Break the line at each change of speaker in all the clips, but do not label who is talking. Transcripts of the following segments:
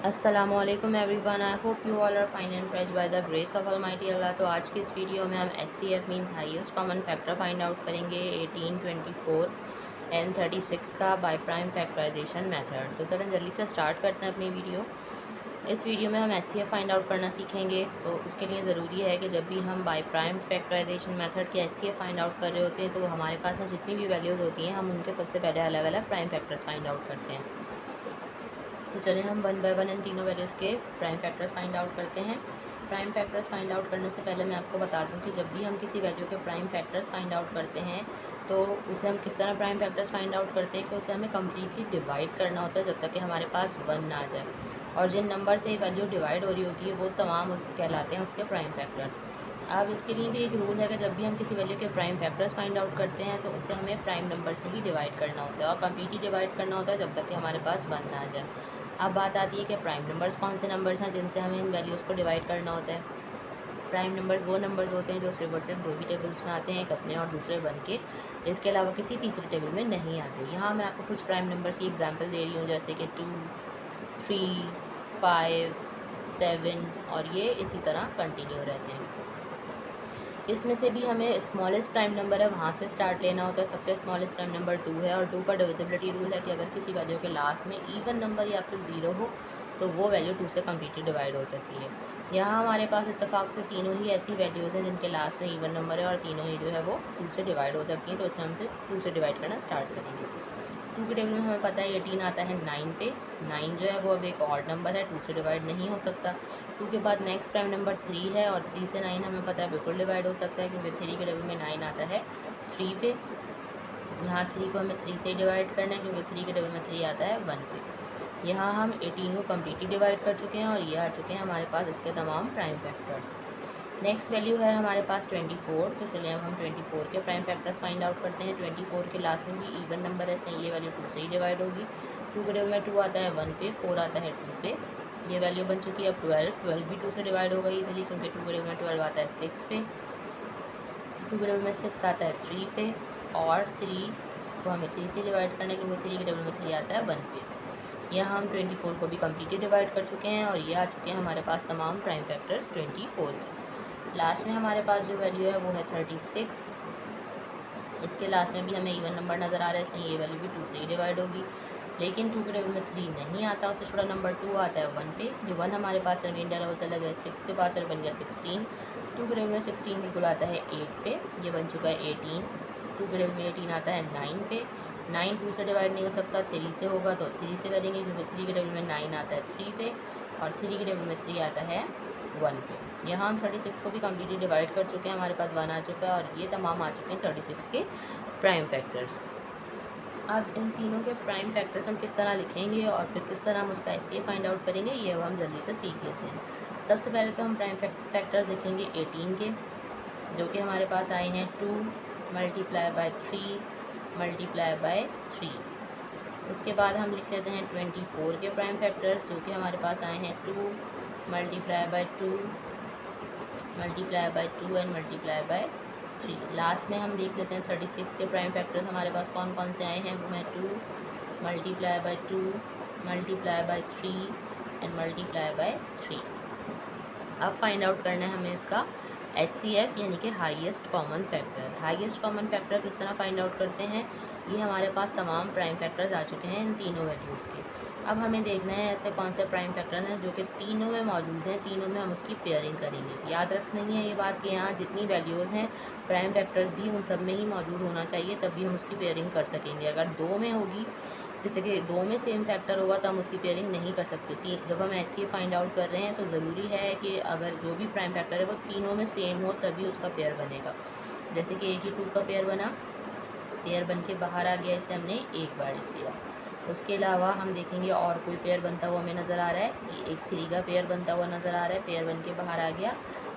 अस्सलामुअलैकुम everyone. I hope you all are fine and fresh by the grace of almighty Allah. तो आज की इस वीडियो में हम HCF means highest common factor find out करेंगे 18, 24 एंड 36 का बाय प्राइम फैक्टराइजेशन मेथड। तो चलें जल्दी से स्टार्ट करते हैं अपनी वीडियो। इस वीडियो में हम HCF फाइंड आउट करना सीखेंगे। तो उसके लिए ज़रूरी है कि जब भी हम बाय प्राइम फैक्टराइजेशन मेथड के HCF फाइंड आउट कर रहे होते हैं तो हमारे पास में जितनी भी वैल्यूज़ होती हैं हम उनके सबसे पहले अलग अलग प्राइम फैक्टर्स फाइंड आउट करते हैं। तो चलिए हम वन बाय वन इन तीनों वैल्यूज़ के प्राइम फैक्टर्स फाइंड आउट करते हैं। प्राइम फैक्टर्स फाइंड आउट करने से पहले मैं आपको बता दूं कि जब भी हम किसी वैल्यू के प्राइम फैक्टर्स फाइंड आउट करते हैं तो उसे हम किस तरह प्राइम फैक्टर्स फाइंड आउट करते हैं कि उसे हमें कम्प्लीटली डिवाइड करना होता है जब तक कि हमारे पास वन ना आ जाए, और जिन नंबर से वैल्यू डिवाइड हो रही होती है वो तमाम कहलाते हैं उसके प्राइम फैक्टर्स। अब इसके लिए भी एक रूल है कि जब भी हम किसी वैल्यू के प्राइम फैक्टर्स फाइंड आउट करते हैं तो उसे हमें प्राइम नंबर से ही डिवाइड करना होता है और कम्प्लीटली डिवाइड करना होता है जब तक कि हमारे पास वन ना आ जाए। अब बात आती है कि प्राइम नंबर्स कौन से नंबर्स हैं जिनसे हमें इन वैल्यूज़ को डिवाइड करना होता है। प्राइम नंबर्स वो नंबर्स होते हैं जो सिर्फ और सिर्फ दो ही टेबल्स में आते हैं, एक अपने और दूसरे बन के, इसके अलावा किसी तीसरे टेबल में नहीं आते। यहाँ मैं आपको कुछ प्राइम नंबर्स की एग्जांपल दे रही हूँ जैसे कि 2, 3, 5, 7 और ये इसी तरह कंटिन्यू रहते हैं। इसमें से भी हमें स्मॉलेस्ट प्राइम नंबर है वहाँ से स्टार्ट लेना होता है। सबसे स्मॉलेस्ट प्राइम नंबर 2 है और 2 का डिविजिबिलिटी रूल है कि अगर किसी वैल्यू के लास्ट में इवन नंबर या फिर ज़ीरो हो तो वो वैल्यू 2 से कम्प्लीटली डिवाइड हो सकती है। यहाँ हमारे पास इत्तेफाक से तीनों ही ऐसी वैल्यूज़ हैं जिनके लास्ट में इवन नंबर है और तीनों ही जो है वो 2 से डिवाइड हो सकती हैं। तो इसमें हमसे 2 से डिवाइड करना स्टार्ट करेंगे। 2 के टेबल में हमें पता है 18 आता है 9 पे। 9 जो है वो अब एक ऑड नंबर है, 2 से डिवाइड नहीं हो सकता। 2 के बाद नेक्स्ट प्राइम नंबर 3 है और 3 से 9 हमें पता है बिल्कुल डिवाइड हो सकता है क्योंकि 3 के टेबल में 9 आता है 3 पे। यहाँ 3 को हमें 3 से ही डिवाइड करना है क्योंकि 3 के टेबल में 3 आता है 1 पे। यहाँ हम 18 को कम्प्लीटली डिवाइड कर चुके हैं और ये आ चुके हैं हमारे पास इसके तमाम प्राइम फैक्टर्स। नेक्स्ट वैल्यू है हमारे पास 24। तो चलिए अब हम 24 के प्राइम फैक्टर्स फाइंड आउट करते हैं। 24 के लास्ट में भी इवन नंबर है, सही ये वैल्यू 2 से ही डिवाइड होगी। 2 के टेबल में 2 आता है 1 पे, 4 आता है 2 पे। ये वैल्यू बन चुकी है अब 12 भी 2 से डिवाइड हो गई इधर क्योंकि 2 के टेबल में 12 आता है 6 पे। 2 के टेबल में 6 आता है 3 पे और 3 को हमें 3 से डिवाइड करना है क्योंकि 3 के टेबल में 3 आता है 1 पे। यहाँ हम 24 को भी कम्प्लीटली डिवाइड कर चुके हैं और ये आ चुके हैं हमारे पास तमाम प्राइम फैक्टर्स 24 में। लास्ट में हमारे पास जो वैल्यू है वो है 36। इसके लास्ट में भी हमें इवन नंबर नज़र आ रहा है इसलिए ये वैल्यू भी 2 से ही डिवाइड होगी। लेकिन 2 के टेबल में 3 नहीं आता, उससे छोटा नंबर 2 आता है 1 पे। जो 1 हमारे पास रिमाइंडर है वो चला गया 6 के पास और बन गया 16। 2 के टेबल में 16 बिल्कुल आता है 8 पे, ये बन चुका है 18। 2 के टेबल में 18 आता है 9 पे। 9 2 से डिवाइड नहीं हो सकता, 3 से होगा तो 3 से करेंगे क्योंकि 3 के टेबल में 9 आता है 3 पे और 3 के टेबल में 3 आता है 1 पे। यहाँ हम 36 को भी कम्प्लीटली डिवाइड कर चुके हैं, हमारे पास 1 आ चुका है और ये तमाम आ चुके हैं 36 के प्राइम फैक्टर्स। अब इन तीनों के प्राइम फैक्टर्स हम किस तरह लिखेंगे और फिर किस तरह हम उसका HCF फाइंड आउट करेंगे ये अब हम जल्दी से सीख लेते हैं। सबसे पहले तो हम प्राइम फैक्टर्स लिखेंगे 18 के, जो कि हमारे पास आए हैं 2 मल्टीप्लाई बाय 3 मल्टीप्लाई बाय 3। उसके बाद हम लिख लेते हैं 24 के प्राइम फैक्टर्स जो कि हमारे पास आए हैं 2 multiply by 2 multiply by 2 and multiply by 3। Last में हम देख लेते हैं 36 के प्राइम फैक्टर्स हमारे पास कौन कौन से आए हैं। वो हैं 2 multiply by 2 multiply by 3 and multiply by 3। अब फाइंड आउट करना है हमें इसका HCF यानी कि highest common factor. Highest common factor किस तरह फाइंड आउट करते हैं, ये हमारे पास तमाम प्राइम फैक्टर्स आ चुके हैं इन तीनों वैल्यूज़ के। अब हमें देखना है ऐसे कौन से प्राइम फैक्टर्स हैं जो कि तीनों में मौजूद हैं, तीनों में हम उसकी पेयरिंग करेंगे। याद रखनी है ये बात कि यहाँ जितनी वैल्यूज़ हैं प्राइम फैक्टर्स भी उन सब में ही मौजूद होना चाहिए, तभी हम उसकी पेयरिंग कर सकेंगे। अगर 2 में होगी, जैसे कि 2 में सेम फैक्टर होगा तो हम उसकी पेयरिंग नहीं कर सकते। जब हम HCF फाइंड आउट कर रहे हैं तो ज़रूरी है कि अगर जो भी प्राइम फैक्टर है वो तीनों में सेम हो तभी उसका पेयर बनेगा। जैसे कि 82 का पेयर बना, पेयर बन के बाहर आ गया, इसे हमने एक बार लिख लिया। उसके अलावा हम देखेंगे और कोई पेयर बनता हुआ हमें नज़र आ रहा है कि एक 3 का पेयर बनता हुआ नज़र आ रहा है, पेयर बन के बाहर आ गया,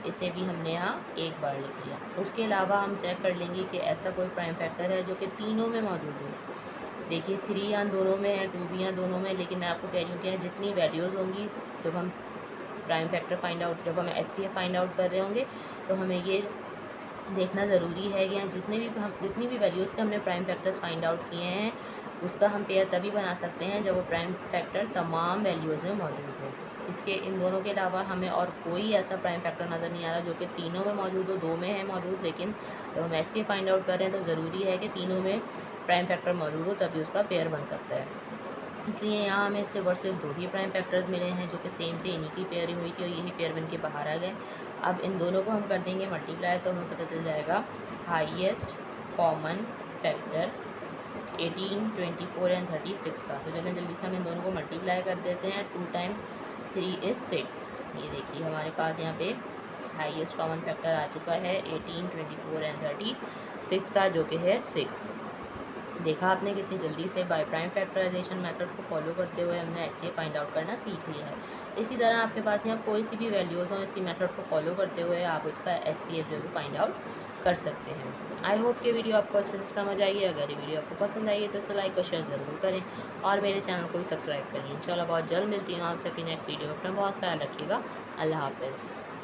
इसे भी हमने यहाँ एक बार लिख लिया। उसके अलावा हम चेक कर लेंगे कि ऐसा कोई प्राइम फैक्टर है जो कि तीनों में मौजूद हो। देखिए 3 यहाँ दोनों में है, 2 भी यहाँ दोनों में, लेकिन मैं आपको कह रही हूँ कि जितनी वैल्यूज़ होंगी जब हम प्राइम फैक्टर फाइंड आउट, जब हम HCF फाइंड आउट कर रहे होंगे तो हमें ये देखना ज़रूरी है कि यहाँ जितनी भी वैल्यूज़ के हमने प्राइम फैक्टर्स फाइंड आउट किए हैं उसका हम पेयर तभी बना सकते हैं जब वो प्राइम फैक्टर तमाम वैल्यूज़ में मौजूद हो। इसके इन दोनों के अलावा हमें और कोई ऐसा प्राइम फैक्टर नज़र नहीं आ रहा जो कि तीनों में मौजूद हो। दो में है मौजूद, लेकिन जब हम ऐसे फाइंड आउट कर रहे हैं तो ज़रूरी है कि तीनों में प्राइम फैक्टर मौजूद हो, तभी उसका पेयर बन सकता है। इसलिए यहाँ हमें सिर्फ और सिर्फ दो ही प्राइम फैक्टर्स मिले हैं जो कि सेम थे, इन्हीं की पेयरिंग हुई थी और यही पेयर बन के बाहर आ गए। अब इन दोनों को हम कर देंगे मल्टीप्लाई, तो हमें पता चल जाएगा हाईएस्ट कॉमन फैक्टर 18, 24 एंड 36 का। तो चलें जल्दी से हम इन दोनों को मल्टीप्लाई कर देते हैं। 2 टाइम 3 इज़ 6। ये देखिए हमारे पास यहाँ पे हाईएस्ट कॉमन फैक्टर आ चुका है 18, 24 एंड 36 का, जो कि है 6। देखा आपने कितनी जल्दी से बाय प्राइम फैक्टराइजेशन मेथड को फॉलो करते हुए हमने एचसीएफ फाइंड आउट करना सीख लिया है। इसी तरह आपके पास यहाँ कोई सी भी वैल्यूज़ हो, इसी मेथड को फॉलो करते हुए आप उसका एचसीएफ जो है फाइंड आउट कर सकते हैं। आई होप कि वीडियो आपको अच्छे से समझ आई है। अगर ये वीडियो आपको पसंद आई है तो इसे लाइक और शेयर ज़रूर करें और मेरे चैनल को भी सब्सक्राइब करिए। इंशाल्लाह बहुत जल्द मिलती हूँ आपसे अपनी नेक्स्ट वीडियो। अपना बहुत ख्याल रखिएगा। अल्लाह हाफ़िज़।